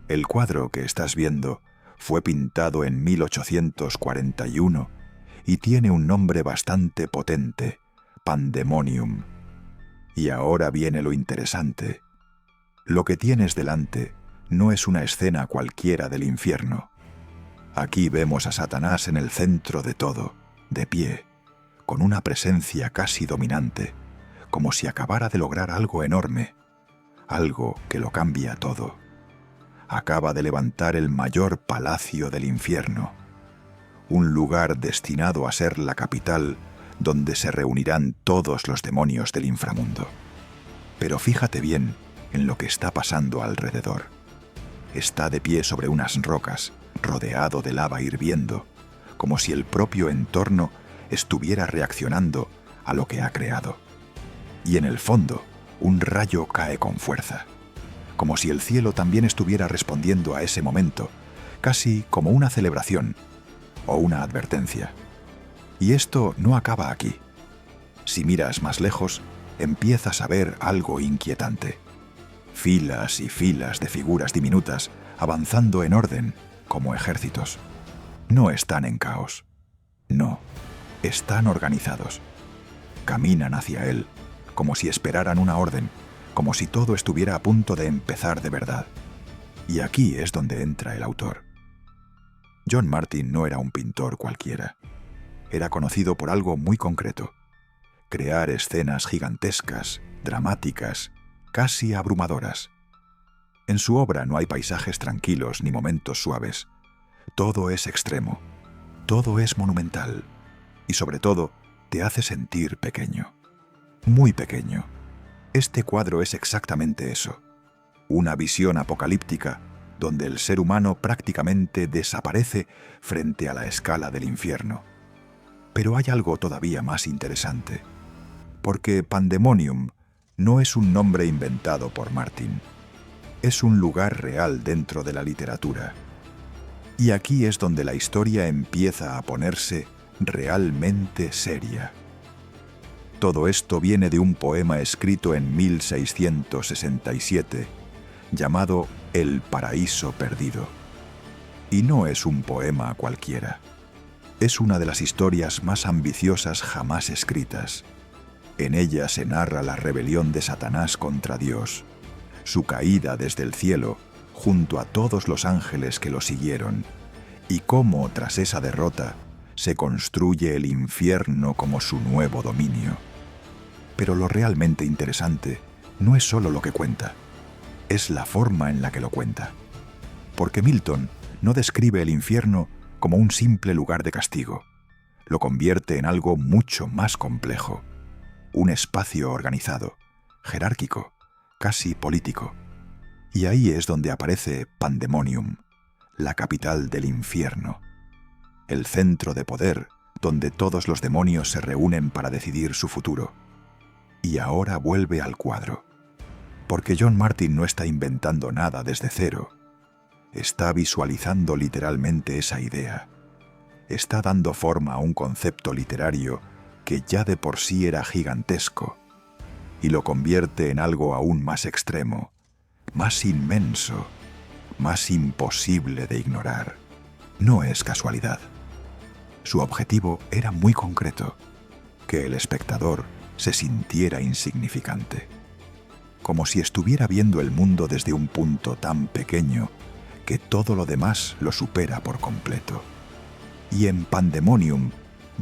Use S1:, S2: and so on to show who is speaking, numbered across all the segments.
S1: El cuadro que estás viendo fue pintado en 1841 y tiene un nombre bastante potente, Pandemonium. Y ahora viene lo interesante. Lo que tienes delante no es una escena cualquiera del infierno. Aquí vemos a Satanás en el centro de todo, de pie, con una presencia casi dominante, como si acabara de lograr algo enorme, algo que lo cambia todo. Acaba de levantar el mayor palacio del infierno, un lugar destinado a ser la capital donde se reunirán todos los demonios del inframundo. Pero fíjate bien en lo que está pasando alrededor. Está de pie sobre unas rocas, rodeado de lava hirviendo, como si el propio entorno estuviera reaccionando a lo que ha creado. Y en el fondo, un rayo cae con fuerza, como si el cielo también estuviera respondiendo a ese momento, casi como una celebración o una advertencia. Y esto no acaba aquí. Si miras más lejos, empiezas a ver algo inquietante. Filas y filas de figuras diminutas avanzando en orden, como ejércitos. No están en caos. No, están organizados. Caminan hacia él, como si esperaran una orden, como si todo estuviera a punto de empezar de verdad. Y aquí es donde entra el autor. John Martin no era un pintor cualquiera. Era conocido por algo muy concreto: crear escenas gigantescas, dramáticas, casi abrumadoras. En su obra no hay paisajes tranquilos ni momentos suaves. Todo es extremo, todo es monumental y sobre todo te hace sentir pequeño, muy pequeño. Este cuadro es exactamente eso, una visión apocalíptica donde el ser humano prácticamente desaparece frente a la escala del infierno. Pero hay algo todavía más interesante, porque Pandemonium no es un nombre inventado por Martin. Es un lugar real dentro de la literatura. Y aquí es donde la historia empieza a ponerse realmente seria. Todo esto viene de un poema escrito en 1667, llamado El Paraíso Perdido. Y no es un poema cualquiera. Es una de las historias más ambiciosas jamás escritas. En ella se narra la rebelión de Satanás contra Dios, su caída desde el cielo junto a todos los ángeles que lo siguieron, y cómo, tras esa derrota, se construye el infierno como su nuevo dominio. Pero lo realmente interesante no es solo lo que cuenta, es la forma en la que lo cuenta. Porque Milton no describe el infierno como un simple lugar de castigo. Lo convierte en algo mucho más complejo. Un espacio organizado, jerárquico, casi político. Y ahí es donde aparece Pandemonium, la capital del infierno. El centro de poder donde todos los demonios se reúnen para decidir su futuro. Y ahora vuelve al cuadro. Porque John Martin no está inventando nada desde cero. Está visualizando literalmente esa idea. Está dando forma a un concepto literario que ya de por sí era gigantesco, y lo convierte en algo aún más extremo, más inmenso, más imposible de ignorar. No es casualidad. Su objetivo era muy concreto: que el espectador se sintiera insignificante, como si estuviera viendo el mundo desde un punto tan pequeño que todo lo demás lo supera por completo. Y en Pandemonium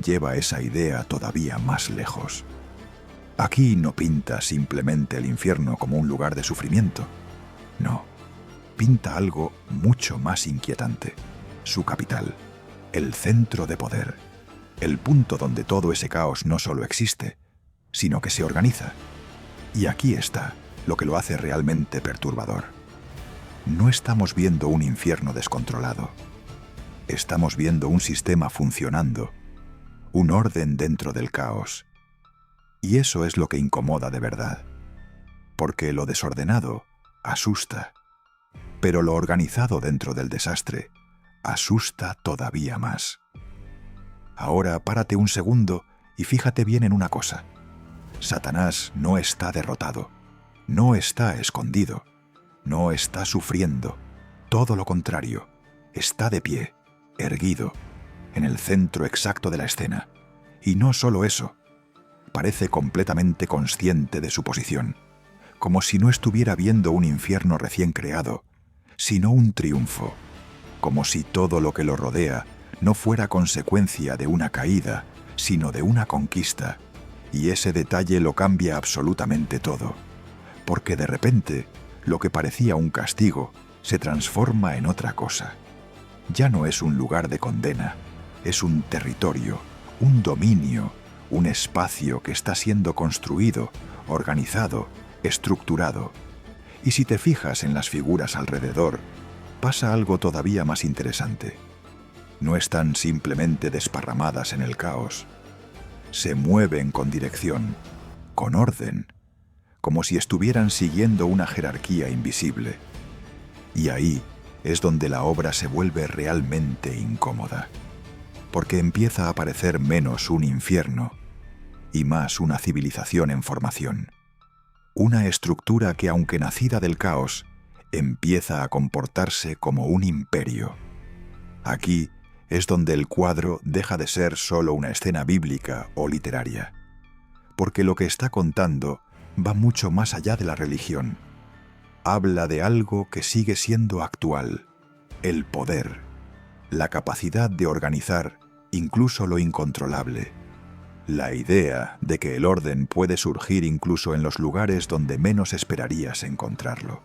S1: lleva esa idea todavía más lejos. Aquí no pinta simplemente el infierno como un lugar de sufrimiento. No, pinta algo mucho más inquietante: su capital, el centro de poder, el punto donde todo ese caos no solo existe, sino que se organiza. Y aquí está lo que lo hace realmente perturbador. No estamos viendo un infierno descontrolado. Estamos viendo un sistema funcionando, un orden dentro del caos. Y eso es lo que incomoda de verdad. Porque lo desordenado asusta, pero lo organizado dentro del desastre asusta todavía más. Ahora párate un segundo y fíjate bien en una cosa. Satanás no está derrotado, no está escondido, no está sufriendo. todo lo contrario, está de pie, erguido, en el centro exacto de la escena. Y no solo eso, parece completamente consciente de su posición, como si no estuviera viendo un infierno recién creado, sino un triunfo, como si todo lo que lo rodea no fuera consecuencia de una caída, sino de una conquista, y ese detalle lo cambia absolutamente todo, porque de repente lo que parecía un castigo se transforma en otra cosa. Ya no es un lugar de condena, es un territorio, un dominio, un espacio que está siendo construido, organizado, estructurado. Y si te fijas en las figuras alrededor, pasa algo todavía más interesante. No están simplemente desparramadas en el caos. Se mueven con dirección, con orden, como si estuvieran siguiendo una jerarquía invisible. Y ahí es donde la obra se vuelve realmente incómoda, porque empieza a parecer menos un infierno y más una civilización en formación. Una estructura que, aunque nacida del caos, empieza a comportarse como un imperio. Aquí es donde el cuadro deja de ser solo una escena bíblica o literaria, porque lo que está contando va mucho más allá de la religión. Habla de algo que sigue siendo actual: el poder, la capacidad de organizar incluso lo incontrolable, la idea de que el orden puede surgir incluso en los lugares donde menos esperarías encontrarlo.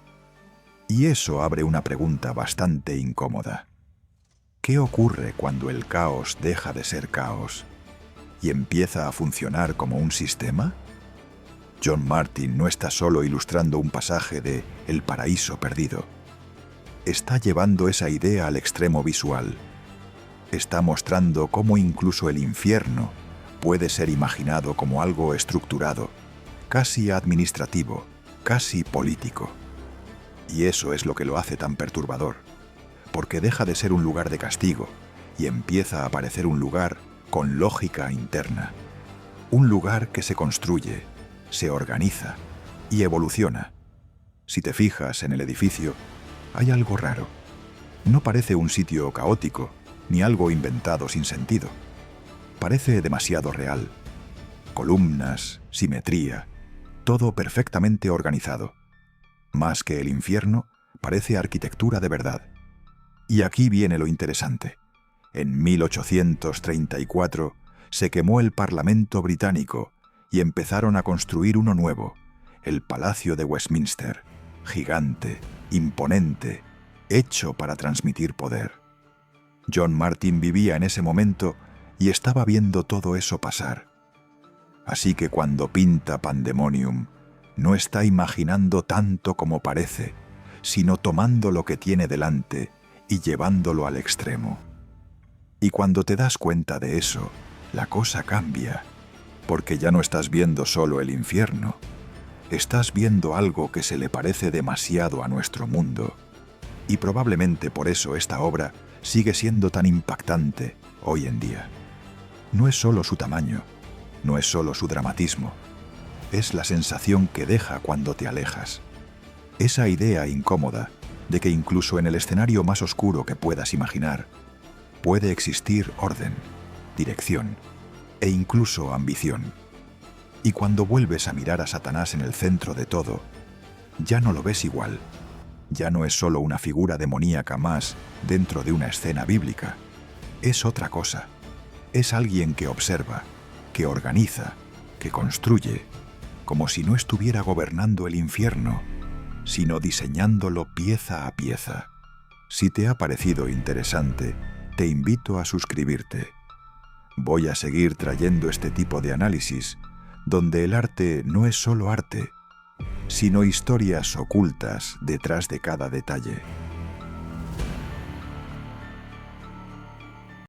S1: Y eso abre una pregunta bastante incómoda. ¿Qué ocurre cuando el caos deja de ser caos y empieza a funcionar como un sistema? John Martin no está solo ilustrando un pasaje de El paraíso perdido. Está llevando esa idea al extremo visual. Está mostrando cómo incluso el infierno puede ser imaginado como algo estructurado, casi administrativo, casi político. Y eso es lo que lo hace tan perturbador, porque deja de ser un lugar de castigo y empieza a parecer un lugar con lógica interna. Un lugar que se construye, se organiza y evoluciona. Si te fijas en el edificio, hay algo raro. No parece un sitio caótico, ni algo inventado sin sentido. Parece demasiado real. Columnas, simetría, todo perfectamente organizado. Más que el infierno, parece arquitectura de verdad. Y aquí viene lo interesante. En 1834 se quemó el Parlamento británico y empezaron a construir uno nuevo, el Palacio de Westminster, gigante, imponente, hecho para transmitir poder. John Martin vivía en ese momento y estaba viendo todo eso pasar. Así que cuando pinta Pandemonium, no está imaginando tanto como parece, sino tomando lo que tiene delante y llevándolo al extremo. Y cuando te das cuenta de eso, la cosa cambia, porque ya no estás viendo solo el infierno, estás viendo algo que se le parece demasiado a nuestro mundo. Y probablemente por eso esta obra sigue siendo tan impactante hoy en día. No es solo su tamaño, no es solo su dramatismo, es la sensación que deja cuando te alejas. Esa idea incómoda de que incluso en el escenario más oscuro que puedas imaginar, puede existir orden, dirección e incluso ambición. Y cuando vuelves a mirar a Satanás en el centro de todo, ya no lo ves igual. Ya no es solo una figura demoníaca más dentro de una escena bíblica. Es otra cosa. Es alguien que observa, que organiza, que construye, como si no estuviera gobernando el infierno, sino diseñándolo pieza a pieza. Si te ha parecido interesante, te invito a suscribirte. Voy a seguir trayendo este tipo de análisis, donde el arte no es solo arte, sino historias ocultas detrás de cada detalle.